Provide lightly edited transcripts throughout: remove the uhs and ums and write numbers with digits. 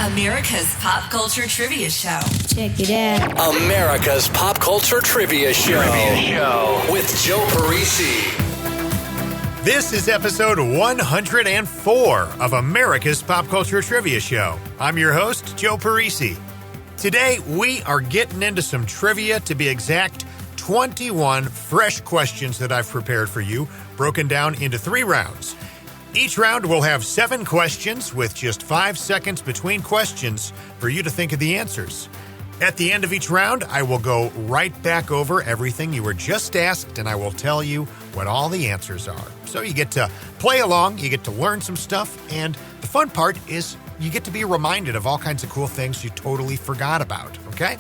America's Pop Culture Trivia Show. Check it out. America's Pop Culture Trivia Show. With Joe Parisi. This is episode 104 of America's Pop Culture Trivia Show. I'm your host, Joe Parisi. Today, we are getting into some trivia, to be exact, 21 fresh questions that I've prepared for you, broken down into 3 rounds. Each round will have 7 questions with just 5 seconds between questions for you to think of the answers. At the end of each round, I will go right back over everything you were just asked, and I will tell you what all the answers are. So you get to play along, you get to learn some stuff, and the fun part is you get to be reminded of all kinds of cool things you totally forgot about, okay?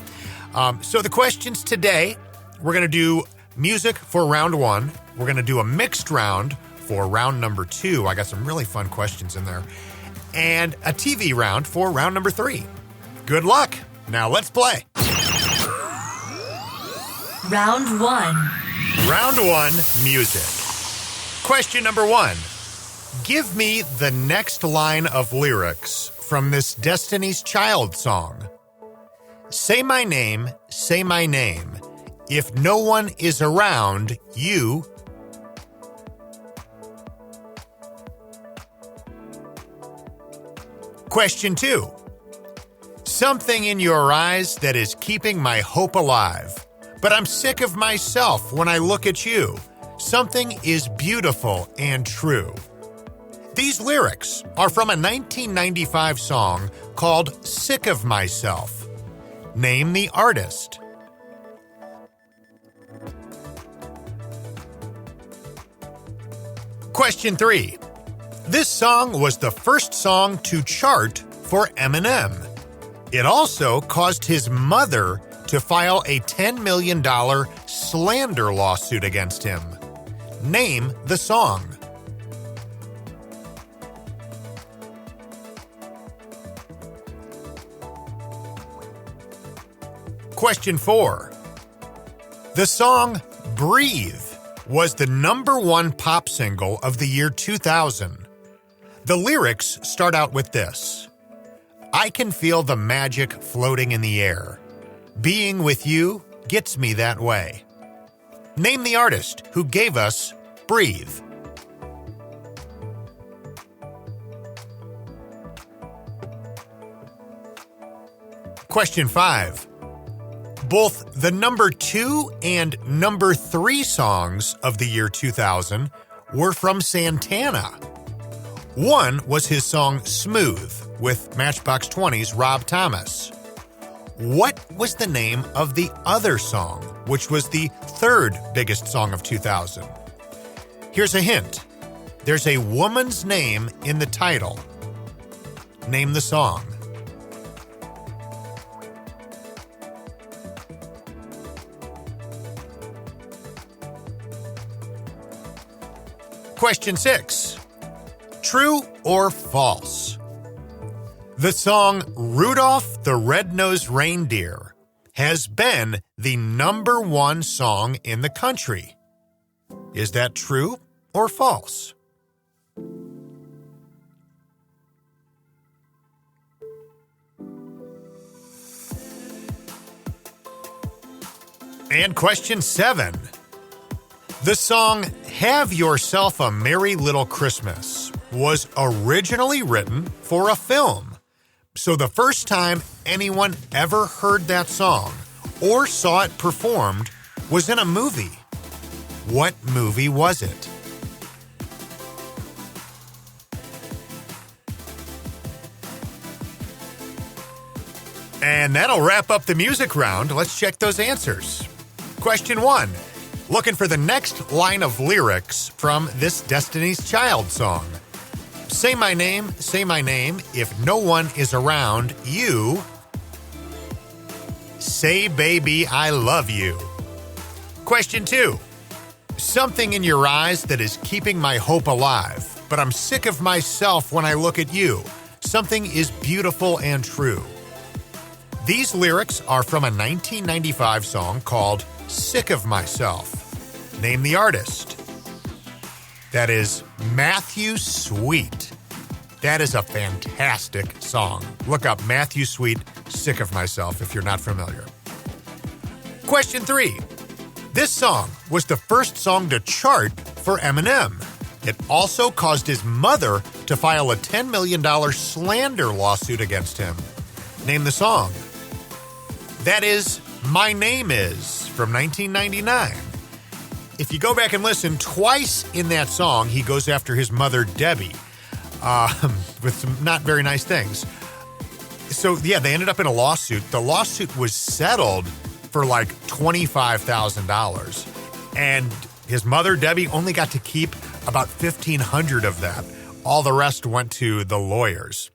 So the questions today, we're going to do music for round 1. We're going to do a mixed round for round number 2. I got some really fun questions in there. And a TV round for round number 3. Good luck. Now let's play. Round 1. Round 1, music. Question number 1. Give me the next line of lyrics from this Destiny's Child song. Say my name, if no one is around, you... Question 2. Something in your eyes that is keeping my hope alive. But I'm sick of myself when I look at you. Something is beautiful and true. These lyrics are from a 1995 song called Sick of Myself. Name the artist. Question 3. This song was the first song to chart for Eminem. It also caused his mother to file a $10 million slander lawsuit against him. Name the song. Question 4. The song Breathe was the number 1 pop single of the year 2000. The lyrics start out with this. I can feel the magic floating in the air. Being with you gets me that way. Name the artist who gave us Breathe. Question 5. Both the number 2 and number 3 songs of the year 2000 were from Santana. One was his song Smooth with Matchbox 20's Rob Thomas. What was the name of the other song, which was the 3rd biggest song of 2000? Here's a hint. There's a woman's name in the title. Name the song. Question 6. True or false? The song Rudolph the Red-Nosed Reindeer has been the number 1 song in the country. Is that true or false? And question 7. The song Have Yourself a Merry Little Christmas was originally written for a film. So the first time anyone ever heard that song or saw it performed was in a movie. What movie was it? And that'll wrap up the music round. Let's check those answers. Question 1. Looking for the next line of lyrics from this Destiny's Child song. Say my name, if no one is around, you... Say baby, I love you. Question 2. Something in your eyes that is keeping my hope alive, but I'm sick of myself when I look at you. Something is beautiful and true. These lyrics are from a 1995 song called Sick of Myself. Name the artist. That is Matthew Sweet. That is a fantastic song. Look up Matthew Sweet, Sick of Myself, if you're not familiar. Question 3. This song was the first song to chart for Eminem. It also caused his mother to file a $10 million slander lawsuit against him. Name the song. That is My Name Is from 1999. If you go back and listen, twice in that song, he goes after his mother, Debbie, with some not very nice things. So, yeah, they ended up in a lawsuit. The lawsuit was settled for like $25,000. And his mother, Debbie, only got to keep about $1,500 of that. All the rest went to the lawyers.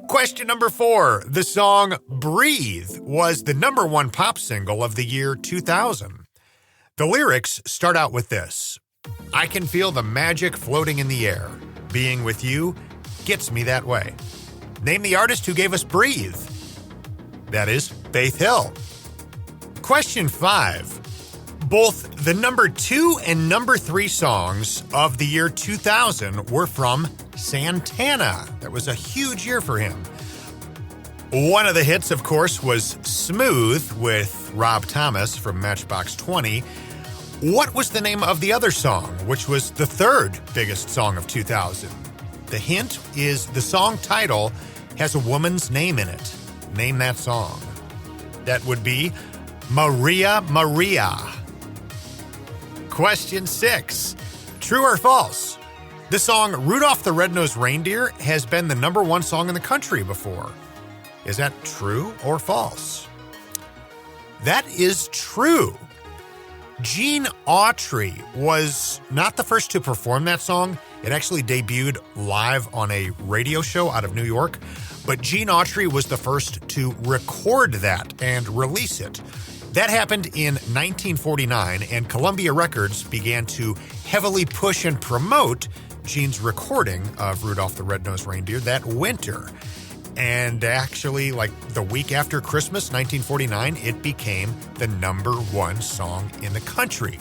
Question number 4. The song Breathe was the number 1 pop single of the year 2000. The lyrics start out with this: I can feel the magic floating in the air. Being with you gets me that way. Name the artist who gave us Breathe. That is Faith Hill. Question 5. Both the number 2 and number 3 songs of the year 2000 were from Santana. That was a huge year for him. One of the hits, of course, was Smooth with Rob Thomas from Matchbox 20. What was the name of the other song, which was the 3rd biggest song of 2000? The hint is the song title has a woman's name in it. Name that song. That would be Maria Maria. Question 6. True or false? The song Rudolph the Red-Nosed Reindeer has been the number 1 song in the country before. Is that true or false? That is true. Gene Autry was not the first to perform that song. It actually debuted live on a radio show out of New York. But Gene Autry was the first to record that and release it. That happened in 1949, and Columbia Records began to heavily push and promote Gene's recording of Rudolph the Red-Nosed Reindeer that winter. And actually, like the week after Christmas, 1949, it became the number 1 song in the country.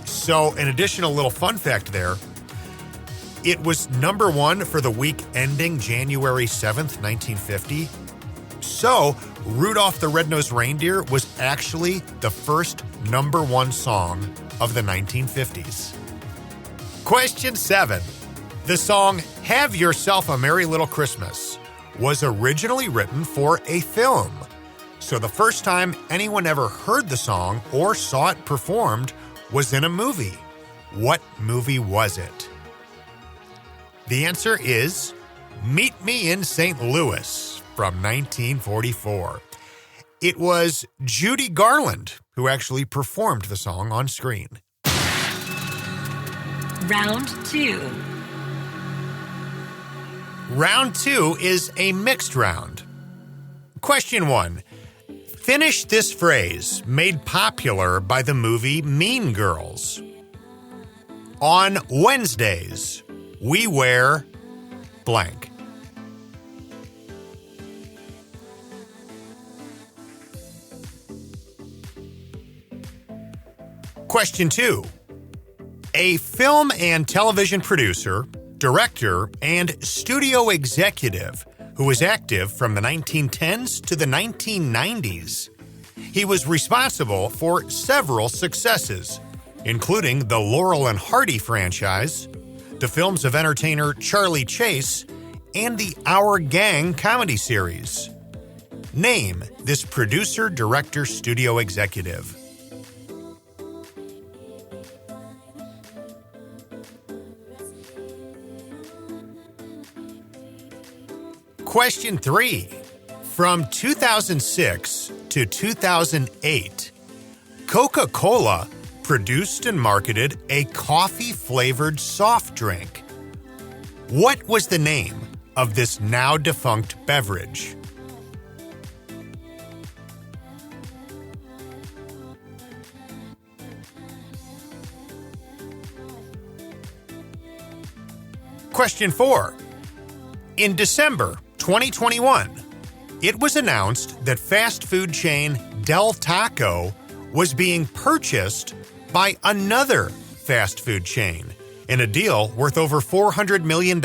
So an additional little fun fact there, it was number 1 for the week ending January 7th, 1950. So Rudolph the Red-Nosed Reindeer was actually the first number 1 song of the 1950s. Question 7. The song Have Yourself a Merry Little Christmas was originally written for a film. So the first time anyone ever heard the song or saw it performed was in a movie. What movie was it? The answer is Meet Me in St. Louis from 1944. It was Judy Garland who actually performed the song on screen. Round 2. Round 2 is a mixed round. Question 1. Finish this phrase made popular by the movie Mean Girls. On Wednesdays, we wear blank. Question 2. A film and television producer, director, and studio executive who was active from the 1910s to the 1990s. He was responsible for several successes, including the Laurel and Hardy franchise, the films of entertainer Charlie Chase, and the Our Gang comedy series. Name this producer, director, studio executive. Question 3. From 2006 to 2008, Coca-Cola produced and marketed a coffee-flavored soft drink. What was the name of this now-defunct beverage? Question 4. In December 2021, it was announced that fast food chain Del Taco was being purchased by another fast food chain in a deal worth over $400 million.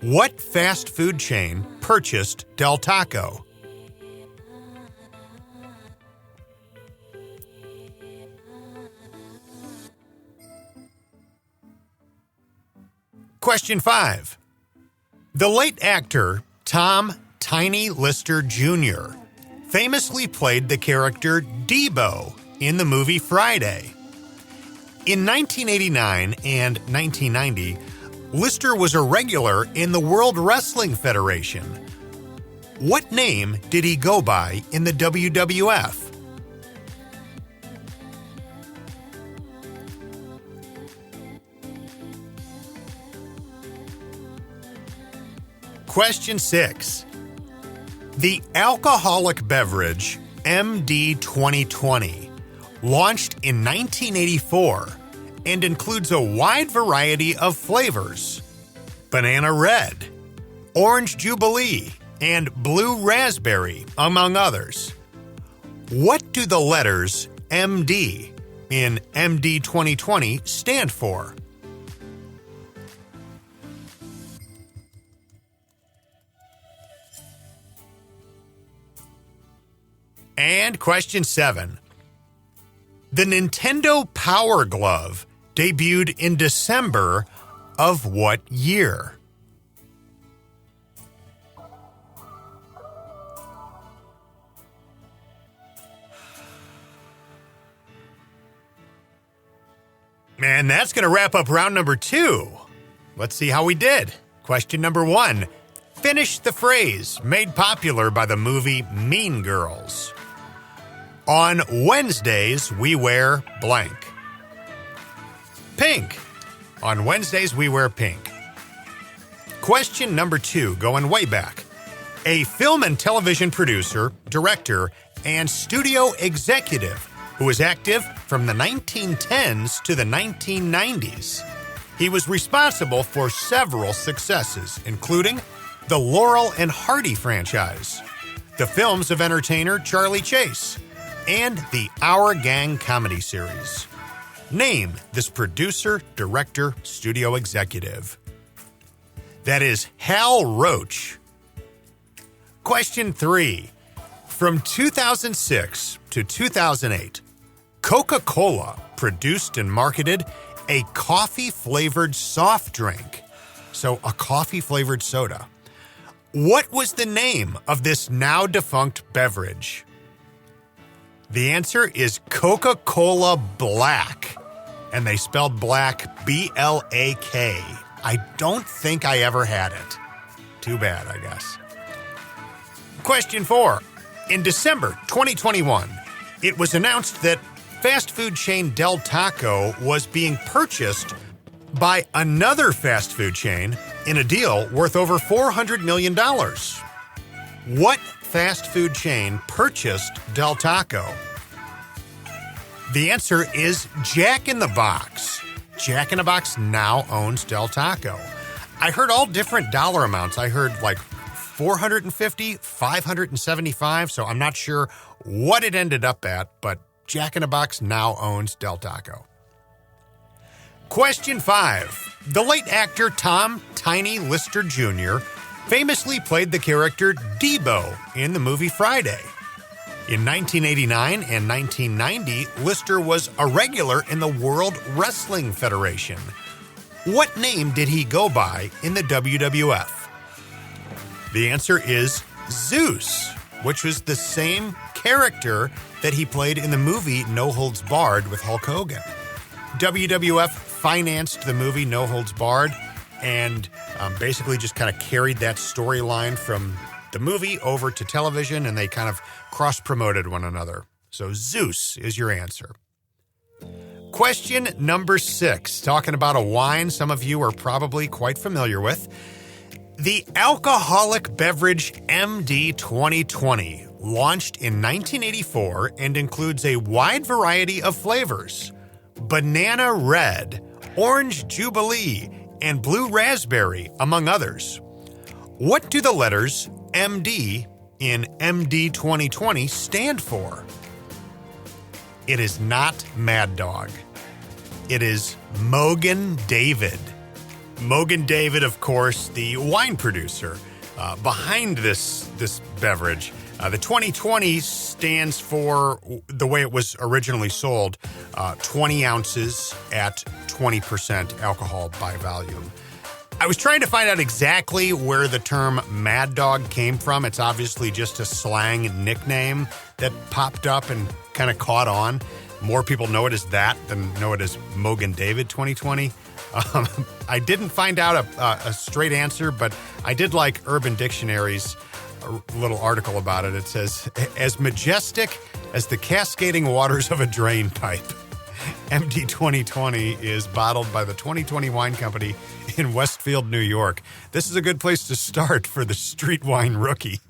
What fast food chain purchased Del Taco? Question 5. The late actor Tom Tiny Lister Jr. famously played the character Debo in the movie Friday. In 1989 and 1990, Lister was a regular in the World Wrestling Federation. What name did he go by in the WWF? Question 6. The alcoholic beverage MD 2020 launched in 1984 and includes a wide variety of flavors: banana red, orange jubilee, and blue raspberry, among others. What do the letters MD in MD 2020 stand for? And question 7. The Nintendo Power Glove debuted in December of what year? And that's going to wrap up round number 2. Let's see how we did. Question number 1. Finish the phrase made popular by the movie Mean Girls. On Wednesdays, we wear blank. Pink. On Wednesdays, we wear pink. Question number 2, going way back. A film and television producer, director, and studio executive who was active from the 1910s to the 1990s. He was responsible for several successes, including the Laurel and Hardy franchise, the films of entertainer Charlie Chase, and the Our Gang comedy series. Name this producer, director, studio executive. That is Hal Roach. Question 3. From 2006 to 2008, Coca-Cola produced and marketed a coffee-flavored soft drink. So a coffee-flavored soda. What was the name of this now-defunct beverage? The answer is Coca-Cola Black, and they spelled black B-L-A-K. I don't think I ever had it. Too bad, I guess. Question 4. In December 2021, it was announced that fast food chain Del Taco was being purchased by another fast food chain in a deal worth over $400 million. What fast food chain purchased Del Taco? The answer is Jack in the Box. Jack in the Box now owns Del Taco. I heard all different dollar amounts. I heard like 450, 575, so I'm not sure what it ended up at, but Jack in the Box now owns Del Taco. Question 5. The late actor Tom Tiny Lister Jr. famously played the character Debo in the movie Friday. In 1989 and 1990, Lister was a regular in the World Wrestling Federation. What name did he go by in the WWF? The answer is Zeus, which was the same character that he played in the movie No Holds Barred with Hulk Hogan. WWF financed the movie No Holds Barred and basically just kind of carried that storyline from the movie over to television, and they kind of cross-promoted one another. So Zeus is your answer. Question number 6, talking about a wine some of you are probably quite familiar with. The alcoholic beverage MD 2020 launched in 1984 and includes a wide variety of flavors: banana red, orange jubilee, and blue raspberry, among others. What do the letters MD in MD 2020 stand for? It is not Mad Dog. It is Mogan David. Mogen David, of course, the wine producer behind this beverage. The 2020 stands for, the way it was originally sold, 20 ounces at 20% alcohol by volume. I was trying to find out exactly where the term Mad Dog came from. It's obviously just a slang nickname that popped up and kind of caught on. More people know it as that than know it as Mogen David 2020. I didn't find out a straight answer, but I did like Urban Dictionary's little article about it. It says, as majestic as the cascading waters of a drain pipe. MD 2020 is bottled by the 2020 Wine Company in Westfield, New York. This is a good place to start for the street wine rookie.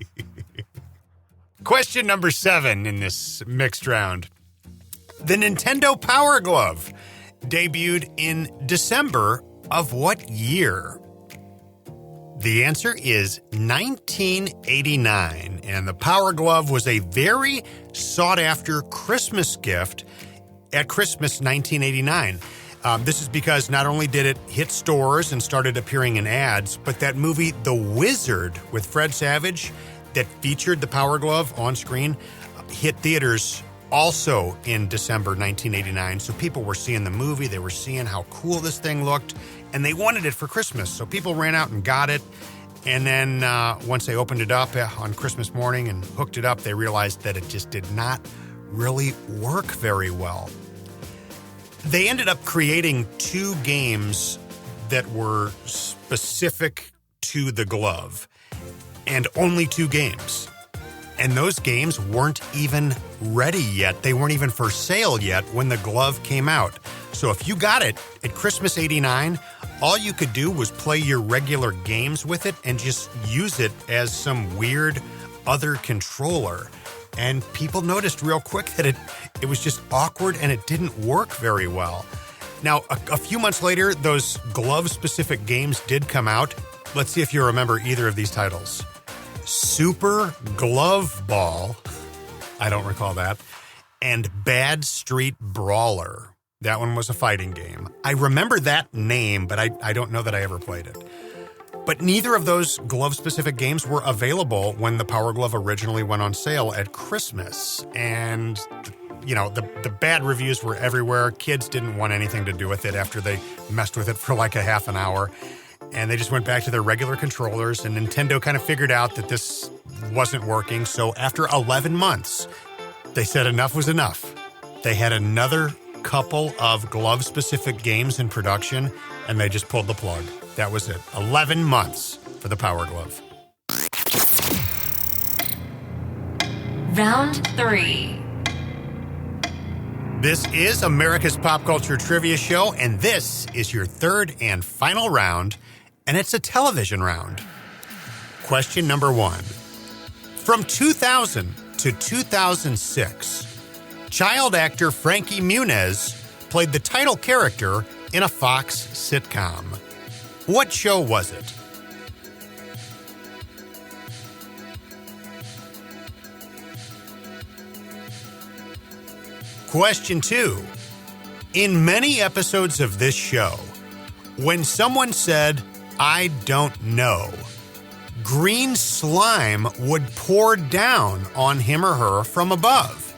Question number 7 in this mixed round. The Nintendo Power Glove debuted in December of what year? The answer is 1989, and the Power Glove was a very sought-after Christmas gift at Christmas 1989. This is because not only did it hit stores and started appearing in ads, but that movie The Wizard with Fred Savage that featured the Power Glove on screen hit theaters also in December 1989. So people were seeing the movie, they were seeing how cool this thing looked, and they wanted it for Christmas. So people ran out and got it. And then once they opened it up on Christmas morning and hooked it up, they realized that it just did not really work very well. They ended up creating 2 games that were specific to the glove, and only 2 games. And those games weren't even ready yet. They weren't even for sale yet when the glove came out. So if you got it at Christmas '89, all you could do was play your regular games with it and just use it as some weird other controller. And people noticed real quick that it was just awkward and it didn't work very well. Now, a few months later, those glove-specific games did come out. Let's see if you remember either of these titles. Super Glove Ball, I don't recall that, and Bad Street Brawler. That one was a fighting game. I remember that name, but I don't know that I ever played it. But neither of those glove-specific games were available when the Power Glove originally went on sale at Christmas. And, you know, the bad reviews were everywhere. Kids didn't want anything to do with it after they messed with it for like a half an hour. And they just went back to their regular controllers, and Nintendo kind of figured out that this wasn't working. So after 11 months, they said enough was enough. They had another couple of glove-specific games in production, and they just pulled the plug. That was it. 11 months for the Power Glove. Round 3. This is America's Pop Culture Trivia Show, and this is your third and final round, and it's a television round. Question number 1. From 2000 to 2006, child actor Frankie Muniz played the title character in a Fox sitcom. What show was it? Question 2. In many episodes of this show, when someone said, "I don't know," green slime would pour down on him or her from above.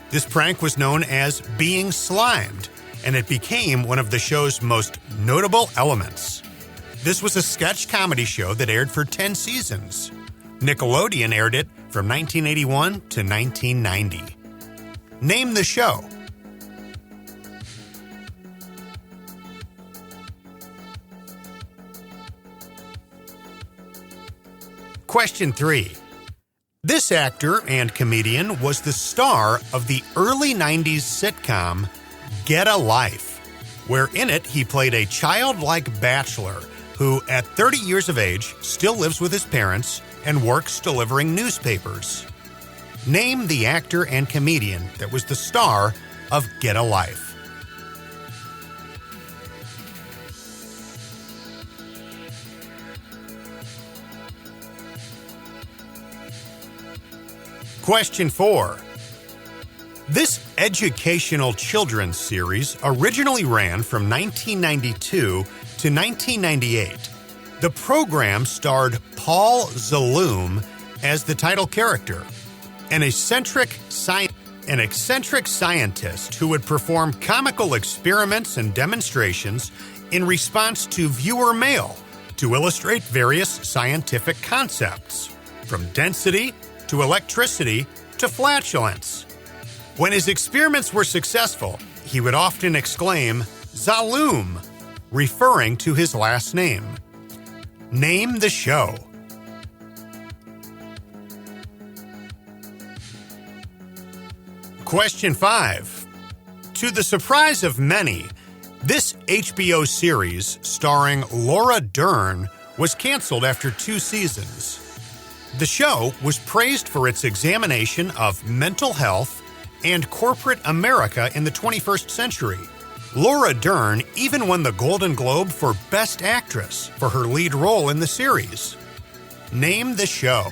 This prank was known as being slimed, and it became one of the show's most notable elements. This was a sketch comedy show that aired for 10 seasons. Nickelodeon aired it from 1981 to 1990. Name the show. Question 3. This actor and comedian was the star of the early 90s sitcom Get a Life, where in it he played a childlike bachelor who, at 30 years of age, still lives with his parents and works delivering newspapers. Name the actor and comedian that was the star of Get a Life. Question 4. This educational children's series originally ran from 1992 to 1998. The program starred Paul Zaloom as the title character, an eccentric scientist who would perform comical experiments and demonstrations in response to viewer mail to illustrate various scientific concepts, from density to electricity to flatulence. When his experiments were successful, he would often exclaim, "Zaloom," referring to his last name. Name the show. Question 5. To the surprise of many, this HBO series starring Laura Dern was canceled after 2 seasons. The show was praised for its examination of mental health and corporate America in the 21st century. Laura Dern even won the Golden Globe for Best Actress for her lead role in the series. Name the show.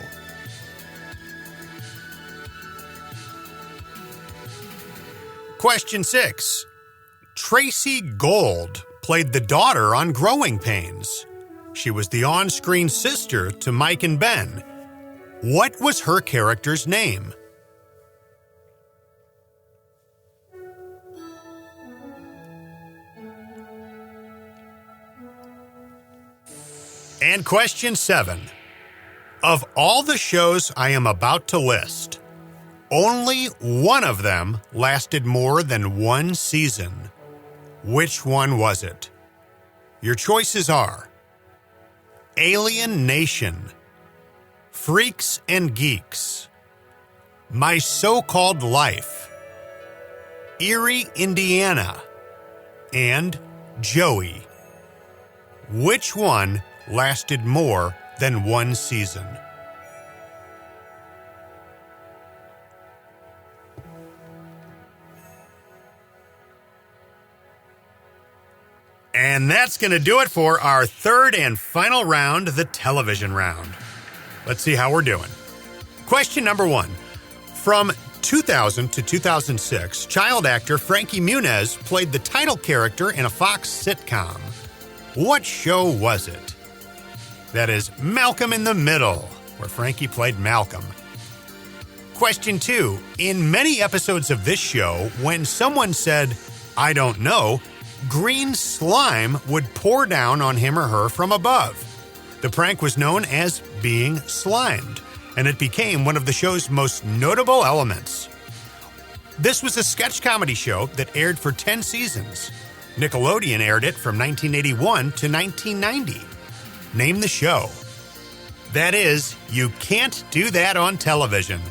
Question 6. Tracy Gold played the daughter on Growing Pains. She was the on-screen sister to Mike and Ben. What was her character's name? And question 7. Of all the shows I am about to list, only one of them lasted more than 1 season. Which one was it? Your choices are Alien Nation, Freaks and Geeks, My So-Called Life, Erie, Indiana, and Joey. Which one lasted more than 1 season? And that's going to do it for our third and final round, the television round. Let's see how we're doing. Question number 1. From 2000 to 2006, child actor Frankie Muniz played the title character in a Fox sitcom. What show was it? That is Malcolm in the Middle, where Frankie played Malcolm. Question 2. In many episodes of this show, when someone said, "I don't know," green slime would pour down on him or her from above. The prank was known as being slimed, and it became one of the show's most notable elements. This was a sketch comedy show that aired for 10 seasons. Nickelodeon aired it from 1981 to 1990. Name the show. That is, you can't do that on television.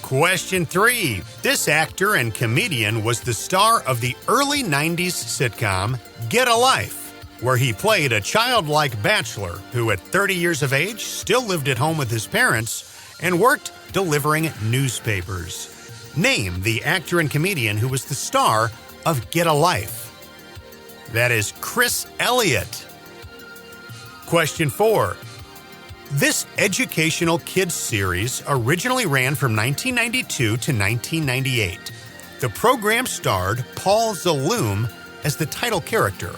Question 3. This actor and comedian was the star of the early 90s sitcom Get a Life, where he played a childlike bachelor who at 30 years of age still lived at home with his parents and worked delivering newspapers. Name the actor and comedian who was the star of Get a Life. That is Chris Elliott. Question 4. This educational kids series originally ran from 1992 to 1998. The program starred Paul Zaloom as the title character,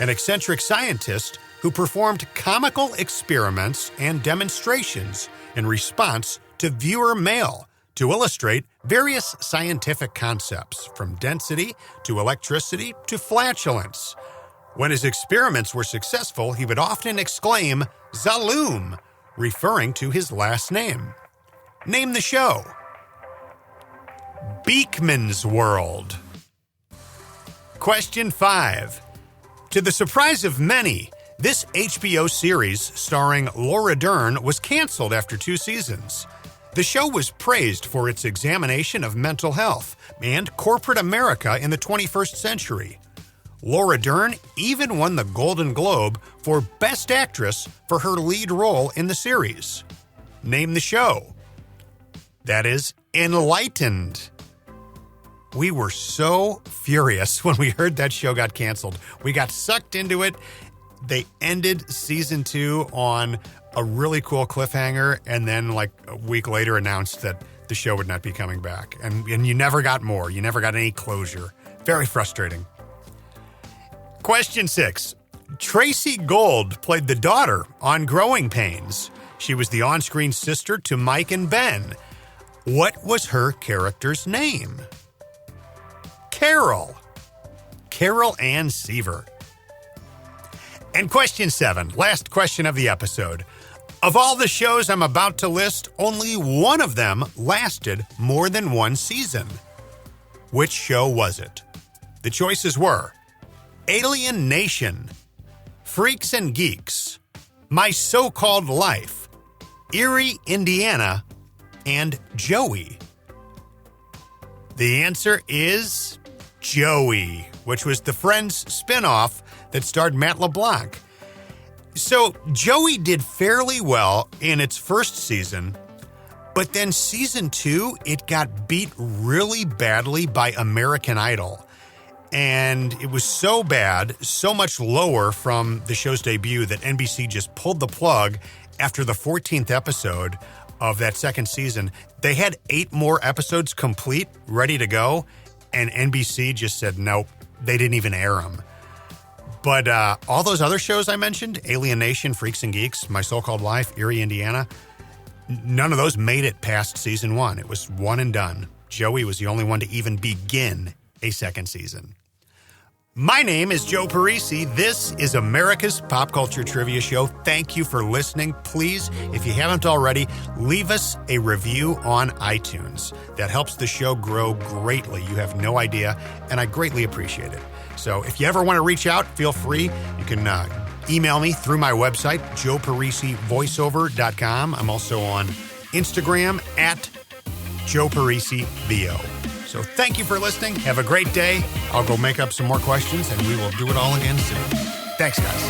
an eccentric scientist who performed comical experiments and demonstrations in response to viewer mail to illustrate various scientific concepts, from density to electricity to flatulence. When his experiments were successful, he would often exclaim, "Zaloom," referring to his last name. Name the show. Beakman's World. Question 5. To the surprise of many, this HBO series starring Laura Dern was canceled after 2 seasons. The show was praised for its examination of mental health and corporate America in the 21st century. Laura Dern even won the Golden Globe for Best Actress for her lead role in the series. Name the show. That is Enlightened. We were so furious when we heard that show got canceled. We got sucked into it. They ended season 2 on a really cool cliffhanger, and then like a week later announced that the show would not be coming back. And you never got more. You never got any closure. Very frustrating. Question 6. Tracy Gold played the daughter on Growing Pains. She was the on-screen sister to Mike and Ben. What was her character's name? Carol. Carol Ann Seaver. And question 7, last question of the episode. Of all the shows I'm about to list, only one of them lasted more than one season. Which show was it? The choices were Alien Nation, Freaks and Geeks, My So-Called Life, Erie, Indiana, and Joey. The answer is Joey, which was the Friends spinoff that starred Matt LeBlanc. So Joey did fairly well in its first season, but then season 2, it got beat really badly by American Idol. And it was so bad, so much lower from the show's debut that NBC just pulled the plug after the 14th episode of that second season. They had 8 more episodes complete, ready to go, and NBC just said nope. They didn't even air them. But all those other shows I mentioned, Alien Nation, Freaks and Geeks, My So-Called Life, Erie, Indiana, none of those made it past season 1. It was one and done. Joey was the only one to even begin a second season. My name is Joe Parisi. This is America's Pop Culture Trivia Show. Thank you for listening. Please, if you haven't already, leave us a review on iTunes. That helps the show grow greatly. You have no idea, and I greatly appreciate it. So if you ever want to reach out, feel free. You can email me through my website, joeparisivoiceover.com. I'm also on Instagram at joeparisivo. So thank you for listening. Have a great day. I'll go make up some more questions, and we will do it all again soon. Thanks, guys.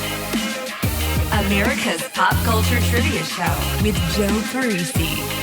America's Pop Culture Trivia Show with Joe Parisi.